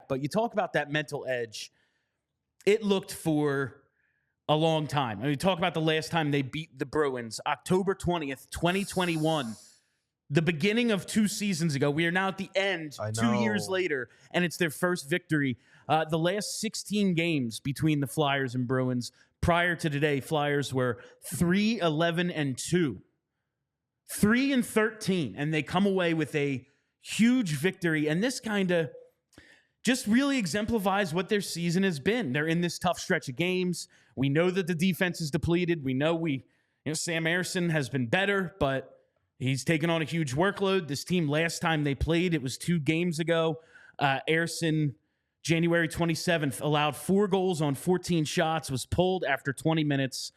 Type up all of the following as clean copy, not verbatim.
but you talk about that mental edge. It looked for a long time. I mean, talk about the last time they beat the Bruins, October 20th, 2021. The beginning of 2 seasons ago. We are now at the end, 2 years later, and it's their first victory. The last 16 games between the Flyers and Bruins, prior to today, Flyers were 3-11-2. 3-13, and they come away with a huge victory. And this kind of just really exemplifies what their season has been. They're in this tough stretch of games. We know that the defense is depleted. We know Sam Ersson has been better, but he's taken on a huge workload. This team, last time they played, it was 2 games ago. Ersson, January 27th, allowed 4 goals on 14 shots, was pulled after 20 minutes.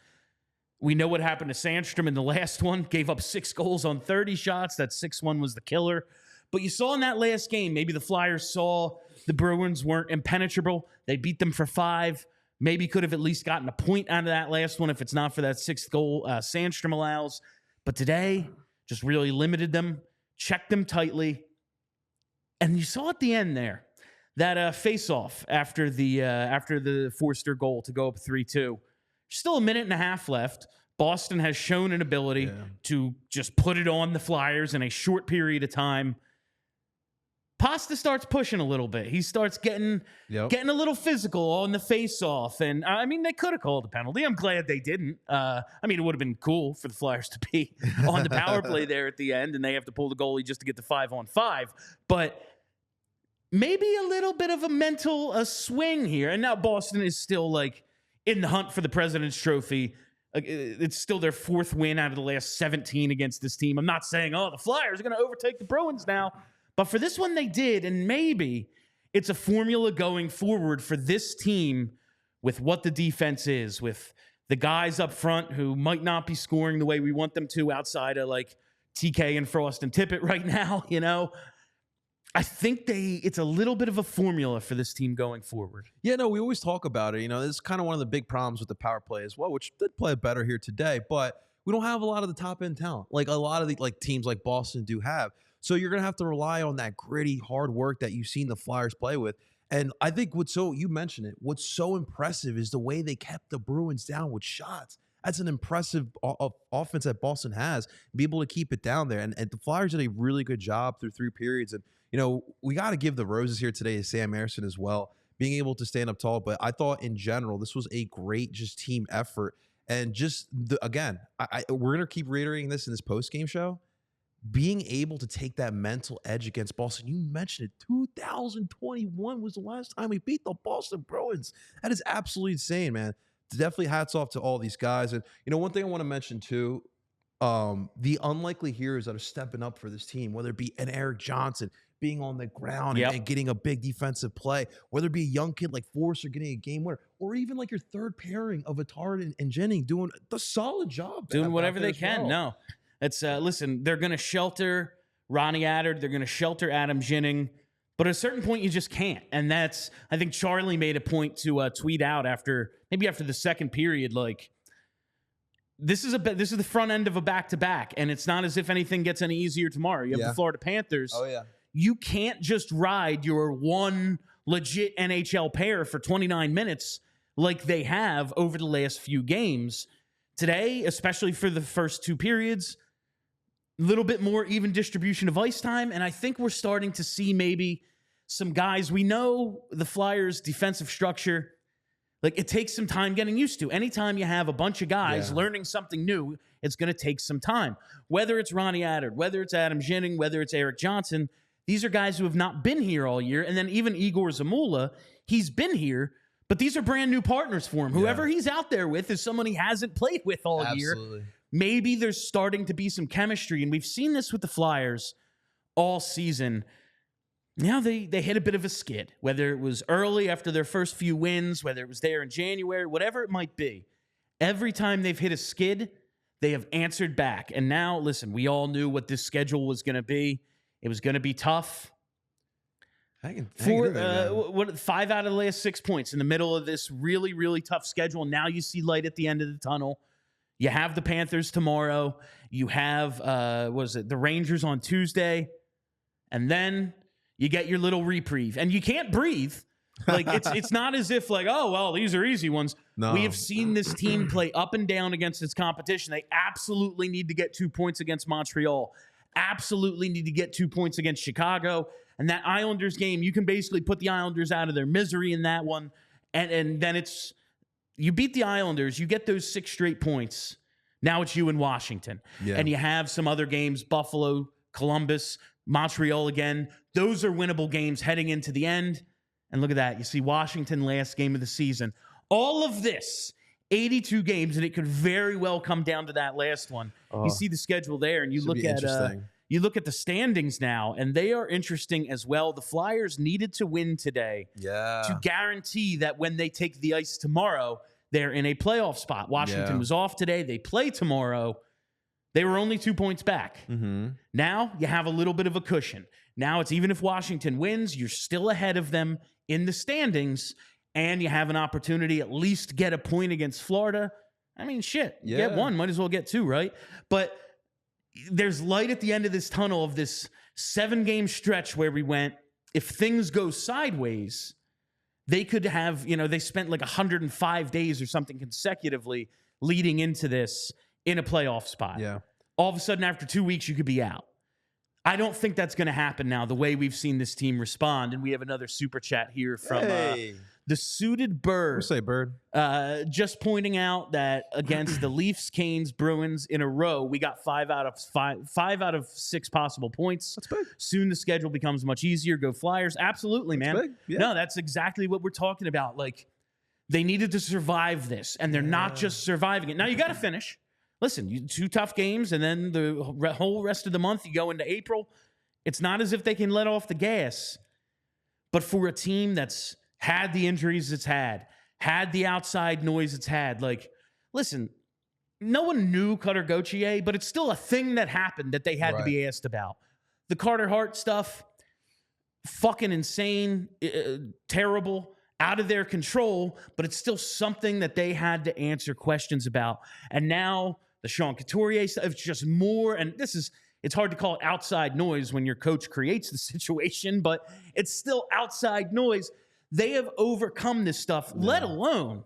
We know what happened to Sandstrom in the last one. Gave up 6 goals on 30 shots. That 6-1 was the killer. But you saw in that last game, maybe the Flyers saw the Bruins weren't impenetrable. They beat them for 5. Maybe could have at least gotten a point out of that last one if it's not for that 6th goal Sandstrom allows. But today, just really limited them, checked them tightly. And you saw at the end there, that face-off after the Forster goal to go up 3-2. Still a minute and a half left. Boston has shown an ability to just put it on the Flyers in a short period of time. Pasta starts pushing a little bit. He starts getting a little physical on the face-off. And, I mean, they could have called a penalty. I'm glad they didn't. I mean, it would have been cool for the Flyers to be on the power play there at the end, and they have to pull the goalie just to get the 5-on-5. But maybe a little bit of a mental swing here. And now Boston is still, like, in the hunt for the President's Trophy. It's still their 4th win out of the last 17 against this team. I'm not saying, the Flyers are going to overtake the Bruins now. But for this one, they did, and maybe it's a formula going forward for this team with what the defense is, with the guys up front who might not be scoring the way we want them to outside of, like, TK and Frost and Tippett right now, I think it's a little bit of a formula for this team going forward. Yeah, no, we always talk about it. This is kind of one of the big problems with the power play as well, which did play better here today, but we don't have a lot of the top-end talent. Like a lot of the teams like Boston do have. So you're going to have to rely on that gritty, hard work that you've seen the Flyers play with. And I think you mentioned it, what's so impressive is the way they kept the Bruins down with shots. That's an impressive offense that Boston has, be able to keep it down there. And the Flyers did a really good job through 3 periods. And, we got to give the roses here today to Sam Ersson as well, being able to stand up tall. But I thought in general, this was a great just team effort. And just, again, we're going to keep reiterating this in this post-game show. Being able to take that mental edge against Boston. You mentioned it. 2021 was the last time we beat the Boston Bruins. That is absolutely insane, man. Definitely hats off to all these guys. And, one thing I want to mention, too, the unlikely heroes that are stepping up for this team, whether it be an Erik Johnson being on the ground and getting a big defensive play, whether it be a young kid like Forster getting a game winner, or even like your third pairing of Attard and Jennings doing a solid job. Doing whatever they can. No. It's listen, they're going to shelter Ronnie Attard. They're going to shelter Adam Jennings. But at a certain point, you just can't. And that's, I think Charlie made a point to tweet out after the second period, like, this is the front end of a back-to-back, and it's not as if anything gets any easier tomorrow. You have the Florida Panthers. Oh, yeah. You can't just ride your one legit NHL pair for 29 minutes like they have over the last few games. Today, especially for the first 2 periods, a little bit more even distribution of ice time, and I think we're starting to see maybe some guys. We know the Flyers' defensive structure, like, it takes some time getting used to. Anytime you have a bunch of guys learning something new, it's going to take some time. Whether it's Ronnie Attard, whether it's Adam Jennings, whether it's Erik Johnson, these are guys who have not been here all year. And then even Igor Zamula, he's been here, but these are brand new partners for him. Whoever he's out there with is someone he hasn't played with all year. Maybe there's starting to be some chemistry, and we've seen this with the Flyers all season. Now they hit a bit of a skid, whether it was early after their first few wins, whether it was there in January, whatever it might be. Every time they've hit a skid, they have answered back. And now, listen, we all knew what this schedule was going to be. It was going to be tough. 5 out of the last 6 points in the middle of this really, really tough schedule. Now you see light at the end of the tunnel. You have the Panthers tomorrow. You have, the Rangers on Tuesday. And then You get your little reprieve, and you can't breathe. Like it's not as if like, oh well, these are easy ones. No. We have seen this team play up and down against its competition. They absolutely need to get 2 points against Montreal. Absolutely need to get 2 points against Chicago. And that Islanders game, you can basically put the Islanders out of their misery in that one. And then it's you beat the Islanders, you get those 6 straight points. Now it's you in Washington. Yeah. And you have some other games, Buffalo, Columbus, Montreal again. Those are winnable games heading into the end. And look at that. You see Washington last game of the season. All of this, 82 games, and it could very well come down to that last one. You see the schedule there, and you look at the standings now, and they are interesting as well. The Flyers needed to win today to guarantee that when they take the ice tomorrow, they're in a playoff spot. Washington was off today. They play tomorrow. They were only 2 points back. Now you have a little bit of a cushion. Now it's even if Washington wins, you're still ahead of them in the standings, and you have an opportunity at least to get a point against Florida. I mean, shit, you get one, might as well get 2, right? But there's light at the end of this tunnel of this 7-game stretch where we went, if things go sideways, they could have, they spent like 105 days or something consecutively leading into this in a playoff spot. Yeah. All of a sudden, after 2 weeks, you could be out. I don't think that's going to happen now, the way we've seen this team respond. And we have another super chat here from the Suited Bird. We'll say Bird. Just pointing out that against the Leafs, Canes, Bruins in a row, we got 5 out of 6 possible points. That's big. Soon the schedule becomes much easier. Go Flyers. Absolutely, man. Big. Yeah. No, that's exactly what we're talking about. Like, they needed to survive this, and they're not just surviving it. Now, you got to finish. Listen, 2 tough games, and then the whole rest of the month, you go into April. It's not as if they can let off the gas. But for a team that's had the injuries it's had the outside noise it's had, like, listen, no one knew Cutter Gauthier, but it's still a thing that happened that they had to be asked about. The Carter Hart stuff, fucking insane, terrible, out of their control, but it's still something that they had to answer questions about. And now the Sean Couturier stuff, it's just more, and it's hard to call it outside noise when your coach creates the situation, but it's still outside noise. They have overcome this stuff, let alone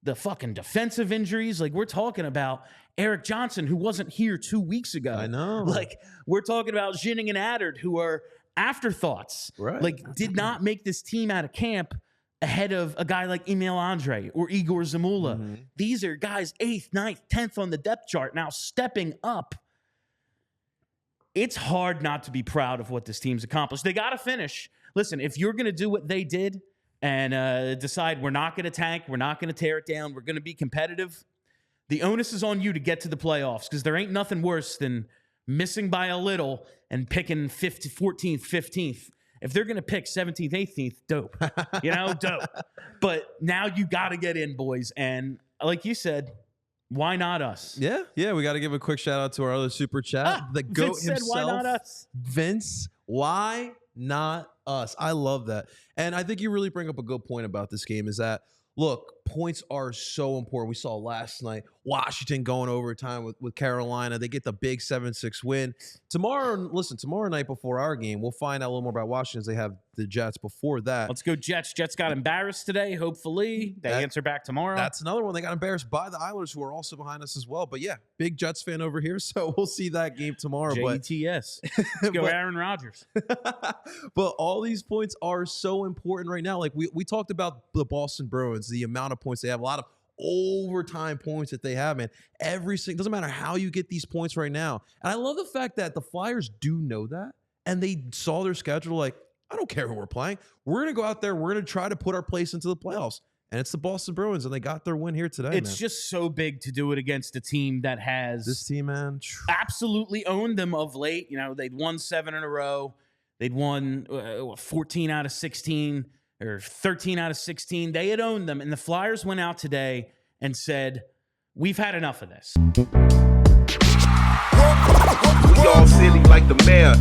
the fucking defensive injuries. Like, we're talking about Erik Johnson, who wasn't here 2 weeks ago. I know. Like, we're talking about Ginning and Adard, who are afterthoughts. Right. Like, did not make this team out of camp ahead of a guy like Emil Andre or Igor Zamula. These are guys 8th, 9th, 10th on the depth chart, now stepping up. It's hard not to be proud of what this team's accomplished. They got to finish. Listen, if you're going to do what they did and decide we're not going to tank, we're not going to tear it down, we're going to be competitive, the onus is on you to get to the playoffs, because there ain't nothing worse than missing by a little and picking 14th, 15th. If they're going to pick 17th, 18th, dope. Dope. But now you got to get in, boys. And like you said, why not us? Yeah. We got to give a quick shout out to our other super chat. The GOAT Vince himself. Said, why not us? Vince, why not us? I love that. And I think you really bring up a good point about this game is that, look, points are so important. We saw last night Washington going overtime with Carolina. They get the big 7-6 win. Tomorrow night before our game, we'll find out a little more about Washington as they have the Jets before that. Let's go Jets. Jets got embarrassed today. Hopefully they answer back tomorrow. That's another one. They got embarrassed by the Islanders, who are also behind us as well. But yeah, big Jets fan over here. So we'll see that game tomorrow. JETS. Let's go Aaron Rodgers. But all these points are so important right now. Like we talked about the Boston Bruins, the amount of points they have, a lot of overtime points that they have, man. Doesn't matter how you get these points right now. And I love the fact that the Flyers do know that, and they saw their schedule like, I don't care who we're playing. We're going to go out there. We're going to try to put our place into the playoffs. And it's the Boston Bruins, and they got their win here today. It's just so big to do it against a team that has this team, man, absolutely owned them of late. They'd won 7 in a row. They'd won 14 out of 16 or 13 out of 16. They had owned them, and the Flyers went out today and said, we've had enough of this. We all silly like the mayor.